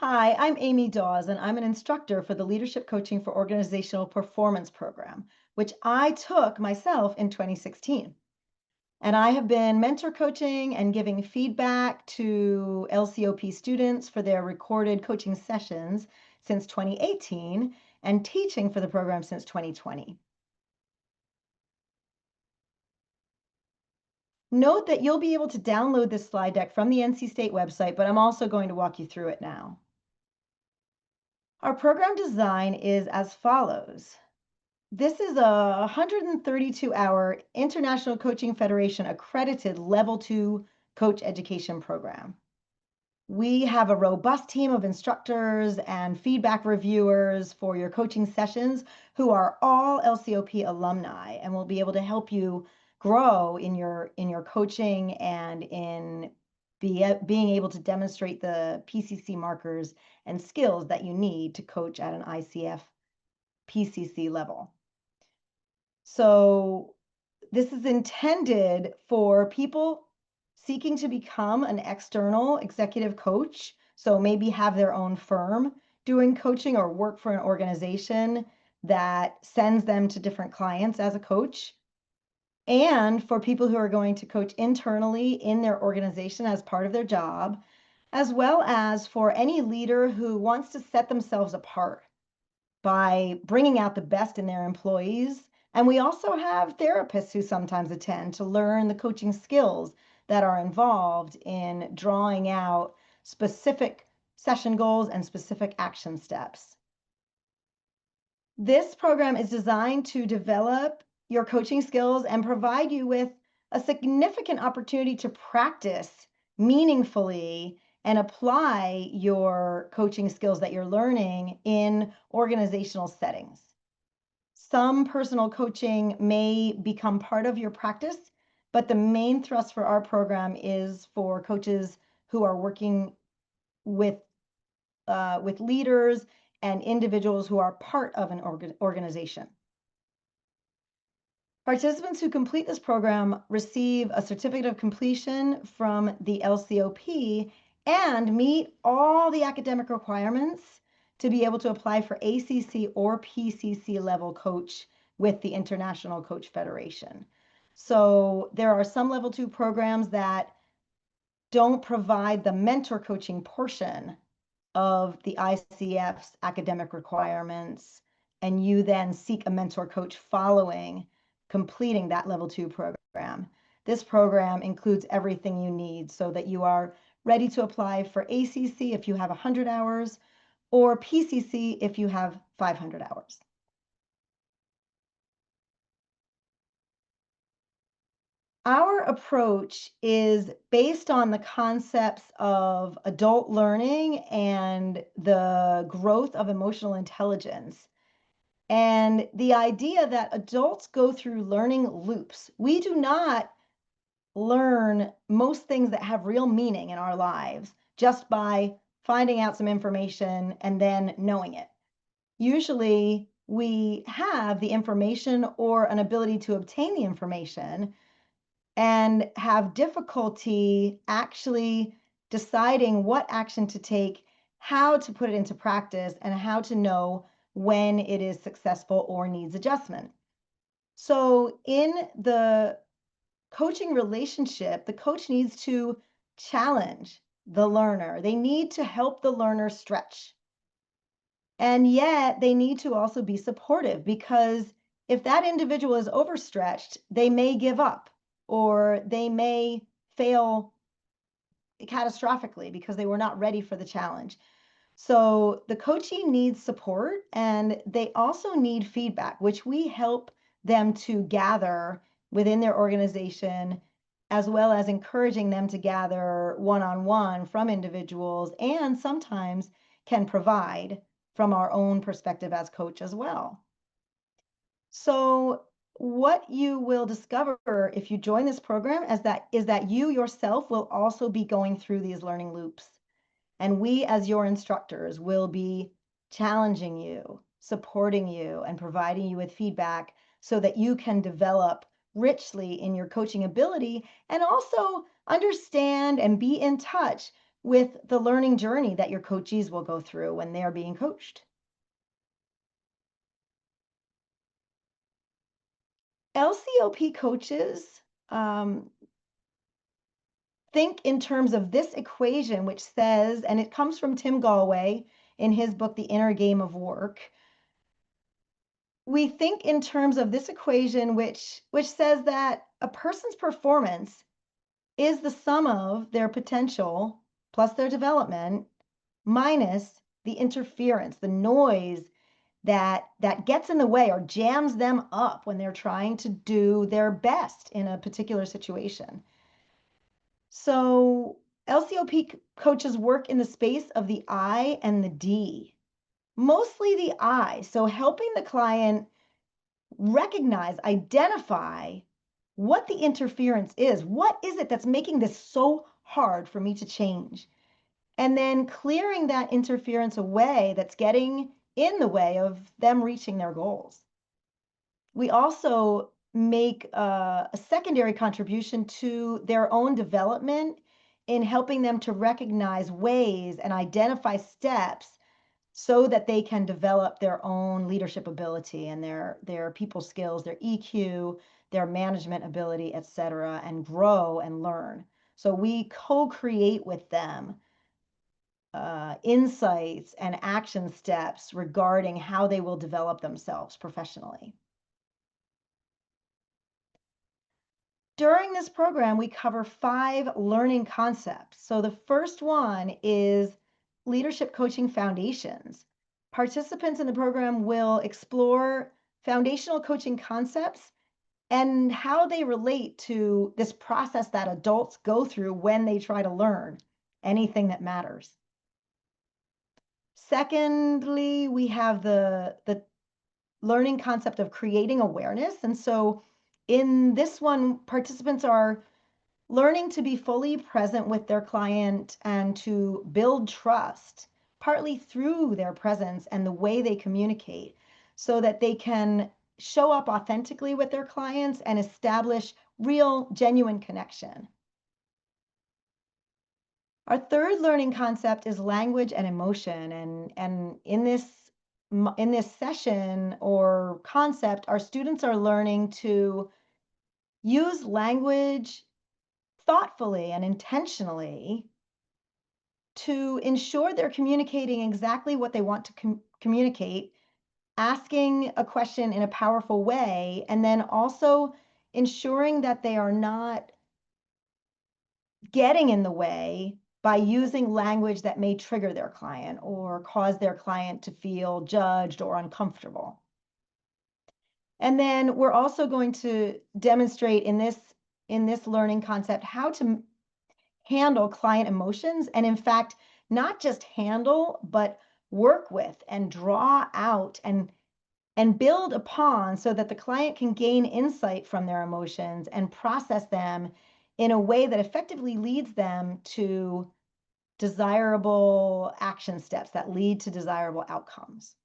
Hi, I'm Amy Dawes, and I'm an instructor for the Leadership Coaching for Organizational Performance program, which I took myself in 2016. And I have been mentor coaching and giving feedback to LCOP students for their recorded coaching sessions since 2018 and teaching for the program since 2020. Note that you'll be able to download this slide deck from the NC State website, but I'm also going to walk you through it now. Our program design is as follows. This is a 132-hour International Coaching Federation accredited Level 2 coach education program. We have a robust team of instructors and feedback reviewers for your coaching sessions who are all LCOP alumni and will be able to help you grow in your coaching and in being able to demonstrate the PCC markers and skills that you need to coach at an ICF PCC level. So this is intended for people seeking to become an external executive coach. So maybe have their own firm doing coaching or work for an organization that sends them to different clients as a coach. And for people who are going to coach internally in their organization as part of their job, as well as for any leader who wants to set themselves apart by bringing out the best in their employees. And we also have therapists who sometimes attend to learn the coaching skills that are involved in drawing out specific session goals and specific action steps. This program is designed to develop your coaching skills and provide you with a significant opportunity to practice meaningfully and apply your coaching skills that you're learning in organizational settings. Some personal coaching may become part of your practice, but the main thrust for our program is for coaches who are working with leaders and individuals who are part of an organization. Participants who complete this program receive a certificate of completion from the LCOP and meet all the academic requirements to be able to apply for ACC or PCC level coach with the International Coach Federation. So there are some level 2 programs that don't provide the mentor coaching portion of the ICF's academic requirements, and you then seek a mentor coach following completing that level 2 program. This program includes everything you need so that you are ready to apply for ACC if you have 100 hours or PCC if you have 500 hours. Our approach is based on the concepts of adult learning and the growth of emotional intelligence. And the idea that adults go through learning loops. We do not learn most things that have real meaning in our lives just by finding out some information and then knowing it. Usually, we have the information or an ability to obtain the information and have difficulty actually deciding what action to take, how to put it into practice, and how to know when it is successful or needs adjustment. So in the coaching relationship, the coach needs to challenge the learner. They need to help the learner stretch. And yet they need to also be supportive, because if that individual is overstretched, they may give up or they may fail catastrophically because they were not ready for the challenge. So the coachee needs support, and they also need feedback, which we help them to gather within their organization, as well as encouraging them to gather one-on-one from individuals, and sometimes can provide from our own perspective as coach as well. So what you will discover if you join this program is that you yourself will also be going through these learning loops. And we, as your instructors, will be challenging you, supporting you, and providing you with feedback so that you can develop richly in your coaching ability and also understand and be in touch with the learning journey that your coachees will go through when they're being coached. LCOP coaches think in terms of this equation, which says, and it comes from Tim Gallwey in his book, The Inner Game of Work. We think in terms of this equation, which says that a person's performance is the sum of their potential plus their development minus the interference, the noise that gets in the way or jams them up when they're trying to do their best in a particular situation. So LCOP coaches work in the space of the I and the D, mostly the I. So helping the client recognize, identify what the interference is. What is it that's making this so hard for me to change? And then clearing that interference away that's getting in the way of them reaching their goals. We also make a secondary contribution to their own development in helping them to recognize ways and identify steps so that they can develop their own leadership ability and their people skills, their EQ, their management ability, et cetera, and grow and learn. So we co-create with them insights and action steps regarding how they will develop themselves professionally. During this program, we cover 5 learning concepts. So the first one is Leadership Coaching Foundations. Participants in the program will explore foundational coaching concepts and how they relate to this process that adults go through when they try to learn anything that matters. Secondly, we have the learning concept of creating awareness. And so in this one, participants are learning to be fully present with their client and to build trust, partly through their presence and the way they communicate, so that they can show up authentically with their clients and establish real, genuine connection. Our third learning concept is language and emotion. And in this session or concept, our students are learning to use language thoughtfully and intentionally to ensure they're communicating exactly what they want to communicate, asking a question in a powerful way, and then also ensuring that they are not getting in the way by using language that may trigger their client or cause their client to feel judged or uncomfortable. And then we're also going to demonstrate in this learning concept how to handle client emotions, and in fact, not just handle, but work with and draw out and build upon so that the client can gain insight from their emotions and process them in a way that effectively leads them to desirable action steps that lead to desirable outcomes.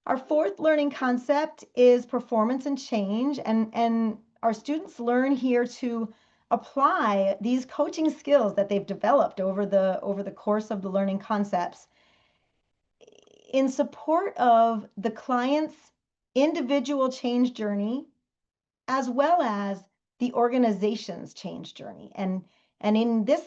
Our fourth learning concept is performance and change, and our students learn here to apply these coaching skills that they've developed over the course of the learning concepts in support of the client's individual change journey as well as the organization's change journey. And in this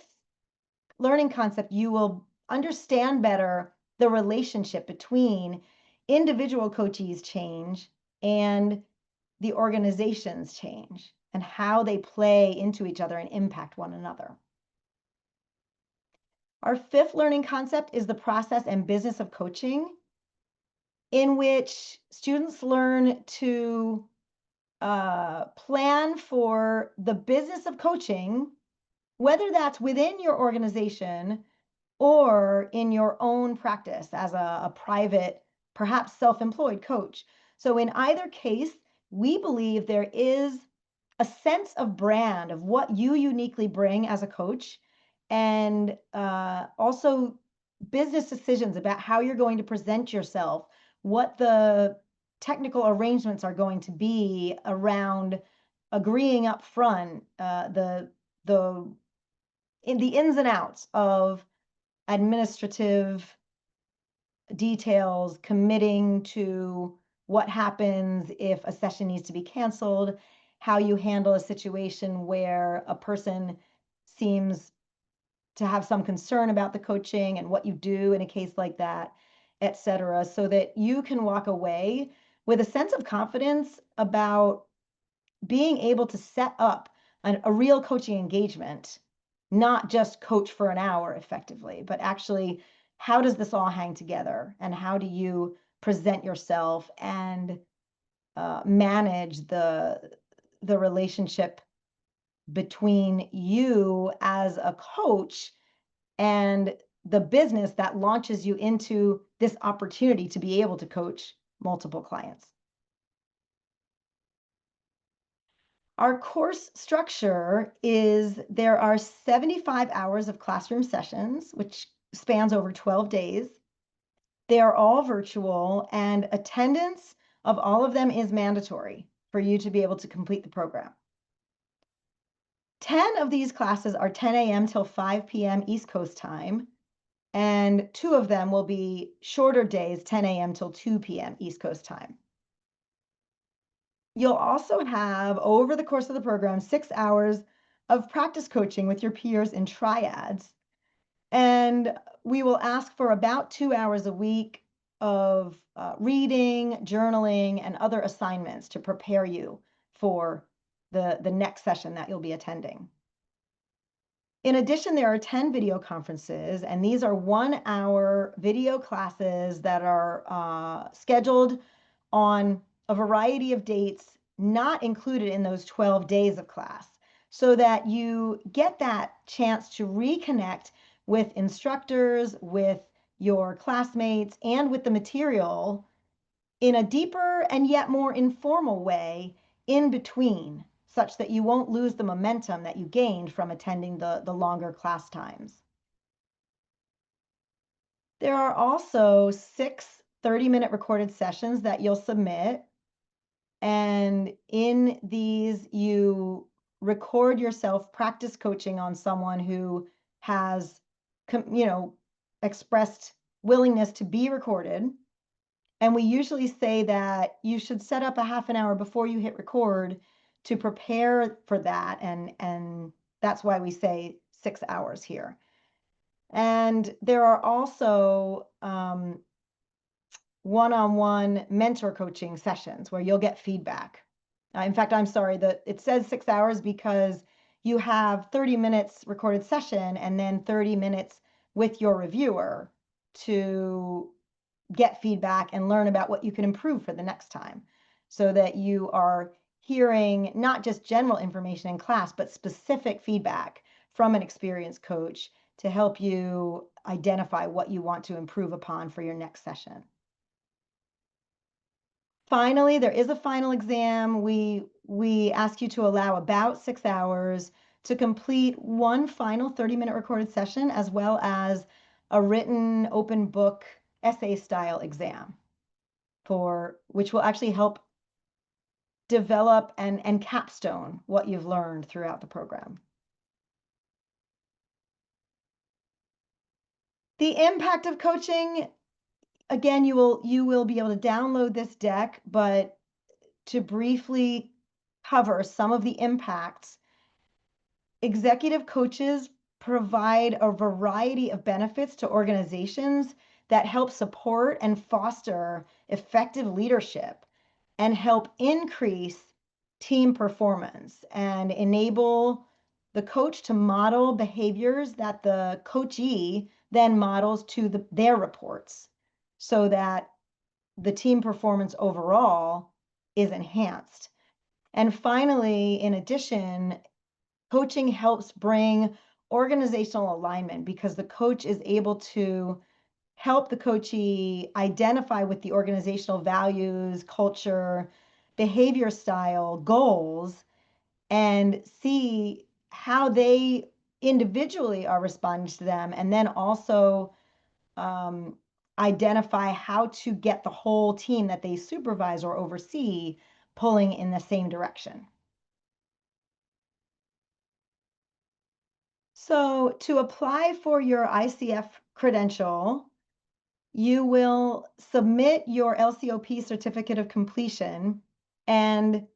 learning concept, you will understand better the relationship between individual coachees' change and the organization's change and how they play into each other and impact one another. Our fifth learning concept is the process and business of coaching, in which students learn to plan for the business of coaching, whether that's within your organization or in your own practice as a private, perhaps self-employed coach. So in either case, we believe there is a sense of brand of what you uniquely bring as a coach, and also business decisions about how you're going to present yourself, what the technical arrangements are going to be around agreeing up front, the in the ins and outs of administrative details, committing to what happens if a session needs to be canceled, how you handle a situation where a person seems to have some concern about the coaching and what you do in a case like that, et cetera, so that you can walk away with a sense of confidence about being able to set up a real coaching engagement, not just coach for an hour effectively, but actually, how does this all hang together? And how do you present yourself and manage the relationship between you as a coach and the business that launches you into this opportunity to be able to coach multiple clients? Our course structure is there are 75 hours of classroom sessions, which spans over 12 days. They are all virtual, and attendance of all of them is mandatory for you to be able to complete the program. 10 of these classes are 10 a.m. till 5 p.m. East Coast time, and 2 of them will be shorter days, 10 a.m. till 2 p.m. East Coast time. You'll also have, over the course of the program, 6 hours of practice coaching with your peers in triads. And we will ask for about 2 hours a week of reading, journaling, and other assignments to prepare you for the next session that you'll be attending. In addition, there are 10 video conferences, and these are 1-hour video classes that are scheduled on a variety of dates not included in those 12 days of class, so that you get that chance to reconnect with instructors, with your classmates, and with the material in a deeper and yet more informal way in between, such that you won't lose the momentum that you gained from attending the longer class times. There are also 6 30-minute recorded sessions that you'll submit. And in these, you record yourself practice coaching on someone who has, expressed willingness to be recorded. And we usually say that you should set up a half an hour before you hit record to prepare for that. And that's why we say 6 hours here. And there are also one-on-one mentor coaching sessions where you'll get feedback. In fact, I'm sorry that it says 6 hours because you have 30 minutes recorded session and then 30 minutes with your reviewer to get feedback and learn about what you can improve for the next time, so that you are hearing not just general information in class, but specific feedback from an experienced coach to help you identify what you want to improve upon for your next session. Finally, there is a final exam. We ask you to allow about 6 hours to complete one final 30-minute recorded session, as well as a written open book essay style exam, for which will actually help develop and capstone what you've learned throughout the program. The impact of coaching, again, you will be able to download this deck, but to briefly cover some of the impacts, executive coaches provide a variety of benefits to organizations that help support and foster effective leadership and help increase team performance and enable the coach to model behaviors that the coachee then models to their reports, so that the team performance overall is enhanced. And finally, in addition, coaching helps bring organizational alignment because the coach is able to help the coachee identify with the organizational values, culture, behavior style, goals, and see how they individually are responding to them, and then also identify how to get the whole team that they supervise or oversee pulling in the same direction. So to apply for your ICF credential, you will submit your LCOP certificate of completion and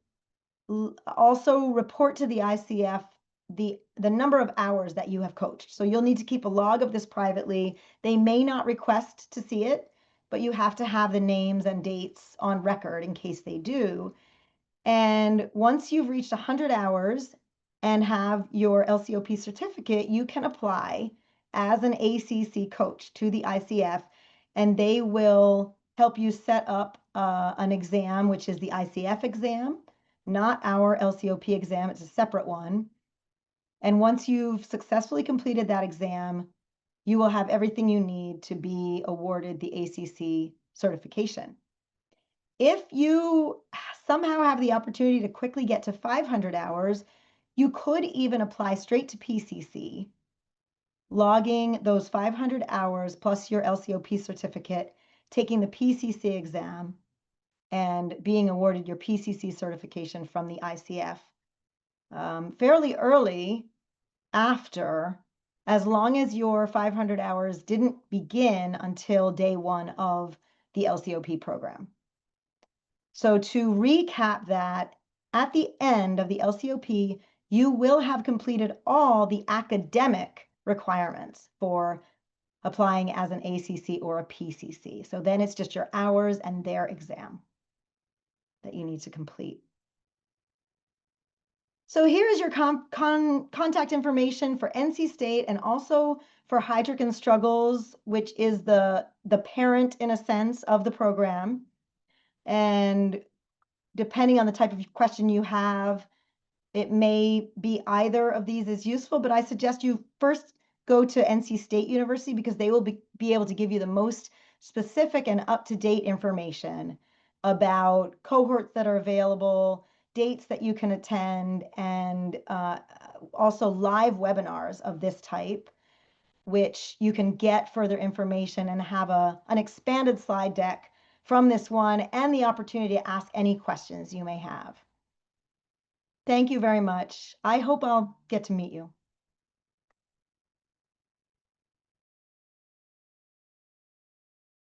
also report to the ICF the number of hours that you have coached. So you'll need to keep a log of this privately. They may not request to see it, but you have to have the names and dates on record in case they do. And once you've reached 100 hours and have your LCOP certificate, you can apply as an ACC coach to the ICF, and they will help you set up an exam, which is the ICF exam, not our LCOP exam. It's a separate one. And once you've successfully completed that exam, you will have everything you need to be awarded the ACC certification. If you somehow have the opportunity to quickly get to 500 hours, you could even apply straight to PCC, logging those 500 hours plus your LCOP certificate, taking the PCC exam, and being awarded your PCC certification from the ICF fairly early after, as long as your 500 hours didn't begin until day one of the LCOP program. So to recap that, at the end of the LCOP, you will have completed all the academic requirements for applying as an ACC or a PCC. So then it's just your hours and their exam that you need to complete. So here is your contact information for NC State and also for Heidrick and Struggles, which is the parent, in a sense, of the program. And depending on the type of question you have, it may be either of these is useful, but I suggest you first go to NC State University because they will be able to give you the most specific and up-to-date information about cohorts that are available, dates that you can attend, and also live webinars of this type, which you can get further information and have an expanded slide deck from this one and the opportunity to ask any questions you may have. Thank you very much. I hope I'll get to meet you.